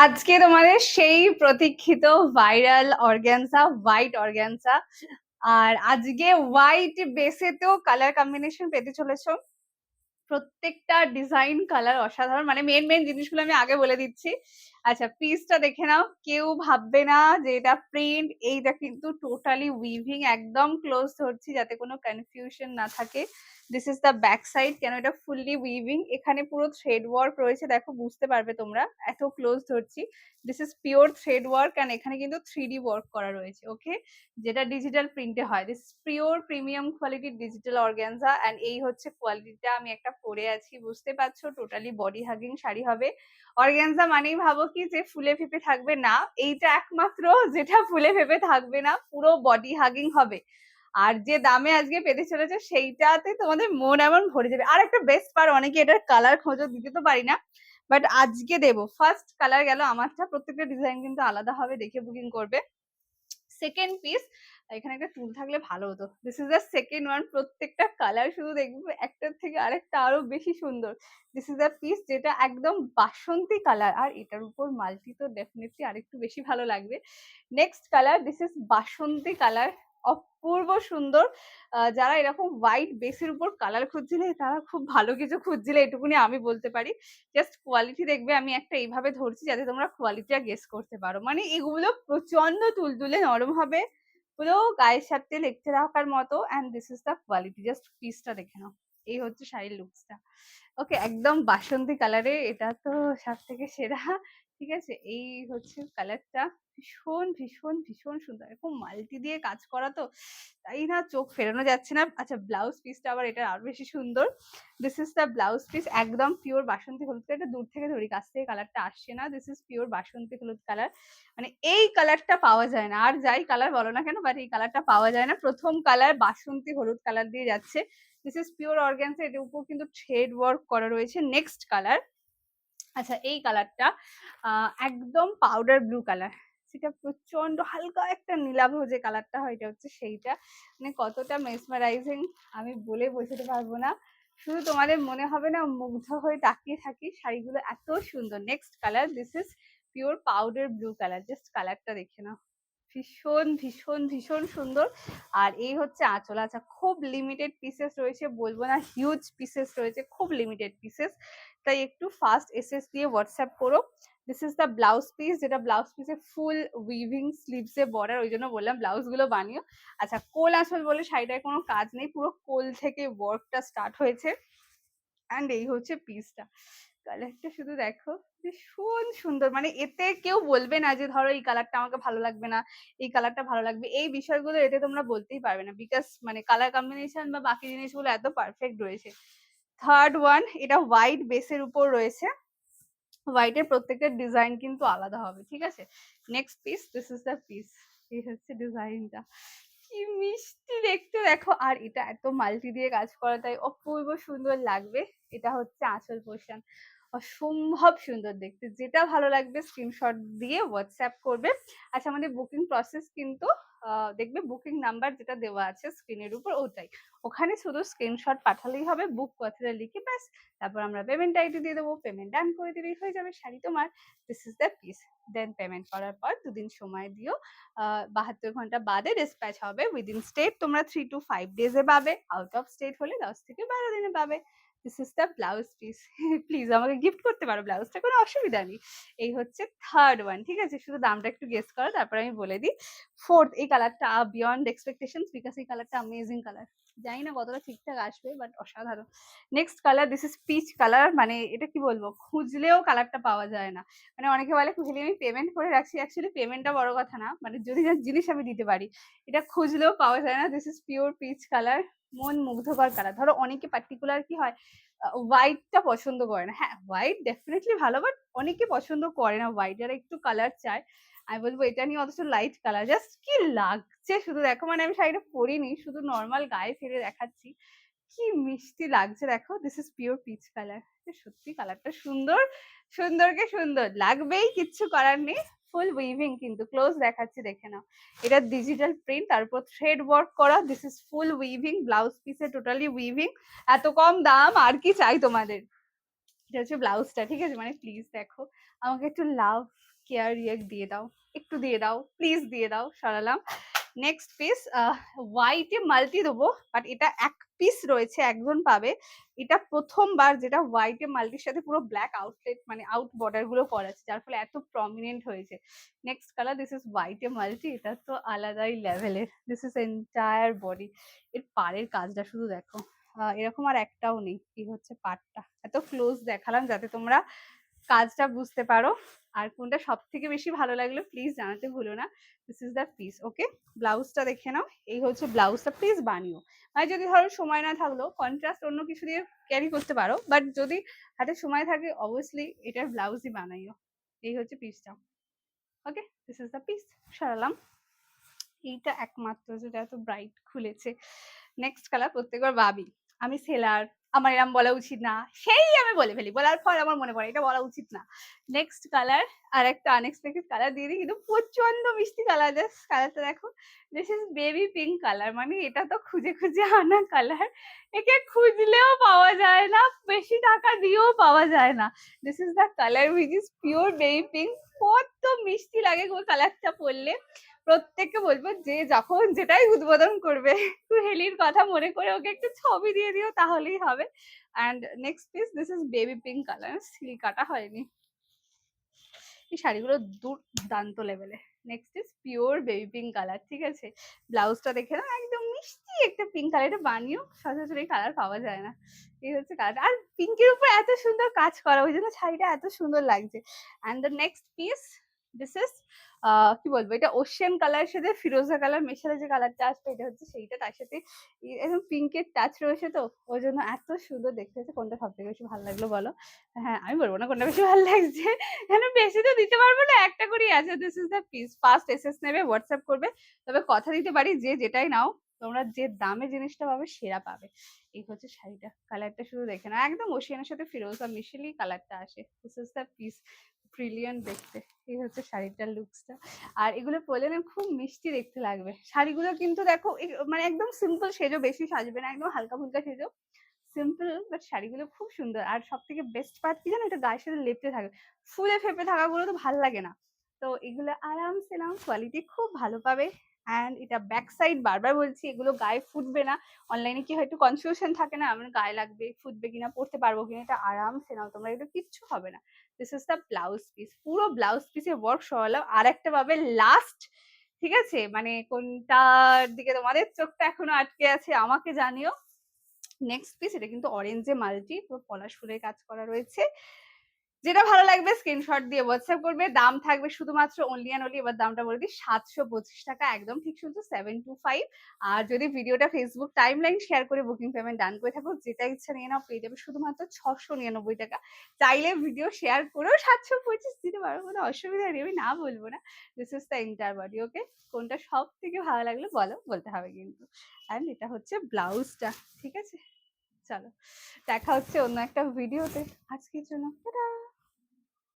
আজকে তোমাদের সেই প্রতীক্ষিত ভাইরাল অর্গানজা, হোয়াইট অর্গানজা। আর আজকে হোয়াইট বেসেতেও কালার কম্বিনেশন পেতে চলেছো। প্রত্যেকটা ডিজাইন কালার অসাধারণ, মানে মেন মেন জিনিসগুলো আমি আগে বলে দিচ্ছি। আচ্ছা, পিসটা দেখে নাও, কেউ ভাববে না যে এটা প্রিন্ট। এইটা কিন্তু টোটালি উইভিং, একদম ক্লোজ ধরছি যাতে কোনো কনফিউশন না থাকে। This is the back side. কেন এটা ফুললি উইভিং, এখানে পুরো থ্রেড ওয়ার্ক রয়েছে, দেখো বুঝতে পারবে তোমরা, এত ক্লোজ ধরছি। This is pure thread work, and এখানে কিন্তু 3D ওয়ার্ক করা রয়েছে, ওকে, যেটা ডিজিটাল প্রিন্টে হয়। দিস পিওর প্রিমিয়াম কোয়ালিটির ডিজিটাল অর্গানজা, অ্যান্ড এই হচ্ছে কোয়ালিটিটা। আমি একটা পরে আছি, বুঝতে পারছো, টোটালি বডি হাগিং শাড়ি হবে। অর্গানজা মানেই ভাবো কি যে ফুলে ফেপে থাকবে না, এইটা একমাত্র যেটা ফুলে ফেপে থাকবে না, পুরো বডি হাগিং হবে। আর যে দামে আজকে পেতে চলেছে সেইটাতে তোমাদের মন এমন ভরে যাবে। আর একটা বেস্ট পার, অনেকে এটার কালার খোঁজো, দিতে তো পারি না, বাট আজকে দেবো। ফার্স্ট কালার গেল আমারটা, প্রত্যেকটা ডিজাইন কিন্তু আলাদা হবে, দেখে বুকিং করবে। সেকেন্ড পিস, এখানে একটা টুল থাকলে ভালো হতো। This is the second one. প্রত্যেকটা কালার শুধু দেখবে একটার থেকে আরেকটা আরো বেশি সুন্দর। দিস ইজ দ্য পিস যেটা একদম বাসন্তী কালার, আর এটার উপর মাল্টি তো ডেফিনেটলি আরেকটু বেশি ভালো লাগবে। নেক্সট কালার, দিস ইজ বাসন্তী কালার, অপূর্ব সুন্দর। যারা এরকম হোয়াইট বেসের উপর কালার খুঁজছিলে তারা খুব ভালো কিছু খুঁজছিলে, এটুকুনি আমি বলতে পারি। জাস্ট কোয়ালিটি দেখবে, আমি একটা এইভাবে ধরছি যাতে তোমরা কোয়ালিটিটা গেস করতে পারো। মানে এগুলো প্রচন্ড তুলতুলে নরম হবে, পুরো গায়ের সাথে লেগতে রাখার মতো। And this is the quality, just পিসটা দেখে নাও। এই হচ্ছে শাড়ির লুকসটা, ওকে, একদম বাসন্তী কালারে, এটা তো সব থেকে সেরা। ঠিক আছে, এই হচ্ছে কালারটা, ভীষণ ভীষণ ভীষণ সুন্দর, এরকম মাল্টি দিয়ে কাজ করা তো, তাই না চোখ ফেরানো যাচ্ছে না। আচ্ছা, ব্লাউজ পিসটা আবার এটা আরো বেশি সুন্দর। This is the blouse piece, একদম পিওর বাসন্তী হলুদ। এটা দূর থেকে ধরি, কাছ থেকে কালারটা আসছে না। দিস ইজ পিওর বাসন্তী হলুদ কালার, মানে এই কালারটা পাওয়া যায় না, আর যাই কালার বলো না কেন, বাট এই কালারটা পাওয়া যায় না। প্রথম কালার বাসন্তী হলুদ কালার দিয়ে যাচ্ছে। দিস ইজ পিওর অর্গানজা, এটার উপর কিন্তু থ্রেড ওয়ার্ক করা রয়েছে। নেক্সট কালার, আচ্ছা এই কালারটা একদম পাউডার ব্লু কালার, সেটা প্রচন্ড হালকা একটা নীলাভ যে কালারটা হয়, এটা হচ্ছে সেইটা। মানে কতটা মেসমারাইজিং আমি বলে বোঝাতে পারবো না, শুধু তোমাদের মনে হবে না মুগ্ধ হয়ে তাকিয়ে থাকি, শাড়িগুলো এত সুন্দর। Next colour, this is pure powder blue colour, just কালারটা দেখে নাও, ভীষণ ভীষণ ভীষণ সুন্দর। আর এই হচ্ছে আঁচল। আচ্ছা, খুব লিমিটেড পিসেস রয়েছে, বলবো না হিউজ পিসেস রয়েছে, খুব লিমিটেড পিসেস, তাই একটু ফাস্ট এসএস দিয়ে হোয়াটসঅ্যাপ করো। This is the blouse piece, যেটা ব্লাউজ পিসে ফুল উইভিং স্লিভসে বর্ডার, ওই জন্য বললাম ব্লাউজ গুলো বানিও। আচ্ছা, কোল আঁচল বলে শাড়িটার কোনো কাজ নেই, পুরো কোল থেকে ওয়ার্কটা স্টার্ট হয়েছে। অ্যান্ড এই হচ্ছে পিসটা, কালারটা শুধু দেখো, ভীষণ সুন্দর। মানে এতে কেউ বলবে না যে ধরো এই কালারটা আমাকে ভালো লাগবে না, এই কালারটা ভালো লাগবে, এই বিষয়গুলো এতে তোমরা বলতেই পারবে না, বিকজ মানে কালার কম্বিনেশন বা বাকি জিনিসগুলো এত পারফেক্ট রয়েছে। থার্ড ওয়ান, এটা হোয়াইট বেসের উপর রয়েছে, হোয়াইটের প্রত্যেকটা ডিজাইন কিন্তু আলাদা হবে, ঠিক আছে। Next piece, this is the piece, এই হচ্ছে ডিজাইনটা, কি মিষ্টি দেখতে দেখো। আর এটা এত মাল্টি দিয়ে কাজ করা, তাই অপূর্ব সুন্দর লাগবে। এটা হচ্ছে আঁচল পোর্শন, অসম্ভব সুন্দর দেখতে। যেটা ভালো লাগবে স্ক্রিনশট দিয়ে হোয়াটসঅ্যাপ করবে। আচ্ছা, আমাদের বুকিং প্রসেস কিন্তু দেখবে বুকিং নাম্বার যেটা দেওয়া আছে স্ক্রিনের উপর, ওটাই, ওখানে শুধু স্ক্রিনশট পাঠালেই হবে, বুক কথাটা লিখে, ব্যাস, তারপর আমরা পেমেন্ট আইডি দিয়ে দেবো, পেমেন্ট ডান করে দিলেই হয়ে যাবে, শাড়ি তোমার। This is the piece. Then payment করার পর 2 দিন সময় দিও, 72 ঘন্টা বাদে ডিসপ্যাচ হবে। উইদিন স্টেট তোমরা 3 to 5 ডেজে পাবে, আউট অফ স্টেট হলে 10 থেকে 12 দিনে পাবে। This is the blouse piece. Please আমাকে গিফট করতে পারো ব্লাউজটা, কোনো অসুবিধা নেই। এই হচ্ছে থার্ড ওয়ান, ঠিক আছে, শুধু দামটা একটু গেস করো, তারপর আমি বলে দিই। ফোর্থ, এই কালারটা বিয়ন্ড এক্সপেকটেশন, বিকজ এই কালারটা অ্যামেজিং কালার, জানি না কতটা ঠিকঠাক আসবে, বাট অসাধারণ। Next colour, this is peach colour, মানে এটা কি বলবো, খুঁজলেও কালারটা পাওয়া যায় না। মানে অনেকে বলে খুঁজলে আমি পেমেন্ট করে রাখছি, অ্যাকচুয়ালি পেমেন্টটা বড় কথা না, মানে যদি জিনিস আমি দিতে পারি, এটা খুঁজলেও পাওয়া যায় না। This is pure peach colour, মন মুগ্ধকর কালার। ধরো অনেকে পার্টিকুলার কি হয়, হোয়াইটটা পছন্দ করে না, হ্যাঁ হোয়াইট ডেফিনেটলি ভালো, বাট অনেকে পছন্দ করে না হোয়াইট, যারা একটু কালার চায়। আমি বলবো এটা নিয়ে অথচ লাইট কালার, জাস্ট কি লাগছে শুধু দেখো। মানে আমি শাড়িটা পরিনি, শুধু নর্মাল গায়ে ফেলে দেখাচ্ছি, কি মিষ্টি লাগছে দেখো। This is pure peach colour, সত্যি কালারটা সুন্দর, সুন্দরকে সুন্দর লাগবেই, কিচ্ছু করার নেই। ফুল উইভিং কিন্তু, ক্লোজ দেখাচ্ছি দেখে নাও। এটা ডিজিটাল প্রিন্ট, তার উপর থ্রেড ওয়ার্ক করা। This is full weaving, blouse পিসে টোটালি উইভিং। এত কম দাম আর কি চাই তোমাদের। এটা হচ্ছে ব্লাউজটা, ঠিক আছে। মানে প্লিজ দেখো, আমাকে একটু লাভ কেয়ার রিয়েক্ট দিয়ে দাও, একটু দিয়ে দাও, প্লিজ দিয়ে দাও, সরালাম। নেক্সট পিস হোয়াইটে মাল্টি দেবো, বাট এটা এক পিস রয়েছে, একজন পাবে। এটা প্রথমবার যেটা হোয়াইটে মাল্টির সাথে পুরো ব্ল্যাক আউটলেট মানে আউট বর্ডার গুলো করা আছে, যার ফলে এত প্রমিনেন্ট হয়েছে। নেক্সট কালার, দিস ইজ হোয়াইটে মাল্টি, এটা তো আলাদাই লেভেলের। দিস ইজ এন্টায়ার বডি, এর পাড়ের কাজটা শুধু দেখো, এরকম আর একটাও নেই। এই হচ্ছে পাড়টা, এত ক্লোজ দেখালাম যাতে তোমরা কাজটা বুঝতে পারো। আর কোনটা সব থেকে বেশি ভালো লাগলো প্লিজ জানাতে ভুলো না। This is the piece. Okay, ব্লাউজটা দেখে নাও, এই হচ্ছে ব্লাউজটা, প্লিজ বানিও। মানে যদি ধরো সময় না থাকলেও কন্ট্রাস্ট অন্য কিছু দিয়ে ক্যারি করতে পারো, বাট যদি হাতে সময় থাকে অবভিয়াসলি এটার ব্লাউজই বানাইও। এই হচ্ছে পিসটা। ওকে, দিস ইজ দ্য পিস, সরালাম। এইটা একমাত্র যেটা এত ব্রাইট খুলেছে। নেক্সট কালার, প্রত্যেকবার ভাবি আমি সেলার, আমার এরম বলা উচিত না, সেই আমি বলে ফেলি, বলার পর আমার মনে পড়ে এটা বলা উচিত না। নেক্সট কালার, আর একটা আনএক্সপেক্টেড কালার দিয়ে দিই, কিন্তু প্রচন্ড মিষ্টি কালার। জাস্ট কালারটা দেখো, this is baby pink colour. মানে এটা তো খুঁজে খুঁজে আনা কালার, একে খুঁজলেও পাওয়া যায় না, বেশি টাকা দিয়েও পাওয়া যায় না। This is the colour which is pure baby pink. কত মিষ্টি লাগে গো কালারটা পরলে। প্রত্যেককে বলবো যে যখন যেটাই উদ্বোধন করবে কুহেলির কথা মনে করে ওকে একটু ছবি দিয়ে দিও, তাহলেই হবে। And next piece, this is baby pink colour, silk কাটা হয়নি। এই শাড়িগুলো দুর্দান্ত লেভেলে। Next is pure baby pink colour, ঠিক আছে। ব্লাউজটা দেখে না, একদম মিষ্টি একটা পিঙ্ক কালার, এটা বানিয়েও সচরাচর এই কালার পাওয়া যায় না। এই হচ্ছে কালার, আর পিঙ্কের উপর এত সুন্দর কাজ করা, ওই জন্য শাড়িটা এত সুন্দর লাগছে। And the next piece, this is কি বলবো, এটা ওশিয়ান কালারের সাথে ফিরোজা কালার মেশালে যে কালারটা আসবে, এটা হচ্ছে সেইটা, তার সাথে একদম পিঙ্কের টাচ রয়েছে, তো ওই জন্য এত সুন্দর দেখতে হচ্ছে। কোনটা সব থেকে বেশি ভালো লাগলো বলো? হ্যাঁ, আমি বলবো না কোনটা বেশি ভালো লাগছে, এখানে বেশি তো দিতে পারবো না, একটা করেই আছে। This is the piece. First SS নেবে, হোয়াটসঅ্যাপ করবে। তবে কথা দিতে পারি, যে যেটাই নাও তোমরা যে দামে জিনিসটা পাবে সেরা পাবে। এই হচ্ছে শাড়িটা, কালারটা শুধু দেখে না, একদম ওশিয়ানের সাথে ফিরোজা মিশেলেই কালারটা আসে। This is the piece, brilliant দেখতে। এই হচ্ছে শাড়িটার লুকসটা। আর এগুলো পরলে না খুব মিষ্টি দেখতে লাগবে। শাড়িগুলো কিন্তু দেখো মানে একদম সিম্পল সেজো, বেশি সাজবে না, একদম হালকা ফুলকা সেজো, সিম্পল, বাট শাড়িগুলো খুব সুন্দর। আর সব থেকে বেস্ট পার্ট কি জানো, এটা গায়ের সাথে লেপটে থাকে, ফুলে ফেপে থাকাগুলো তো ভাল লাগে না। তো এগুলো আরামসে নাও, কোয়ালিটি খুব ভালো পাবে। অ্যান্ড এটা ব্যাক সাইড, বারবার বলছি এগুলো গায়ে ফুটবে না। অনলাইনে কি হয়তো কনফিউশন থাকে না, আমার গায়ে লাগবে, ফুটবে কিনা, পড়তে পারবো কিনা, এটা আরামসে নাও তোমরা, এটা কিচ্ছু হবে না। This is the blouse piece, পুরো ব্লাউজ পিসে ওয়ার্ক সরালাম। আর একটা পাবে লাস্ট, ঠিক আছে, মানে কোনটার দিকে তোমাদের চোখটা এখনো আটকে আছে আমাকে জানিও। নেক্সট পিস, এটা কিন্তু অরেঞ্জে মাল্টি, পুরো পলাশ ফুলের কাজ করা রয়েছে। যেটা ভালো লাগবে স্ক্রিনশট দিয়ে হোয়াটসঅ্যাপ করবে। দাম থাকবে শুধুমাত্র অনলি অ্যান্ড অনলি, এবার দামটা বলে দিই, 725 টাকা, একদম ঠিক শুনছো, 725। আর যদি ভিডিওটা ফেসবুক টাইম লাইন শেয়ার করে বুকিং পেমেন্ট ডান করে থাকো, যেটা ইচ্ছা নিয়ে নাও, পেয়ে যাবে শুধুমাত্র 699 টাকা। চাইলে ভিডিও শেয়ার করেও 725 দিতে পারো, কোনো অসুবিধা নেই, আমি না বলবো না। This is the entire body. Okay, কোনটা সব থেকে ভালো লাগলো বলো, বলতে হবে কিন্তু। অ্যান্ড এটা হচ্ছে ব্লাউজটা, ঠিক আছে। চলো দেখা হচ্ছে অন্য একটা ভিডিওতে, আজকের জন্য টাটা।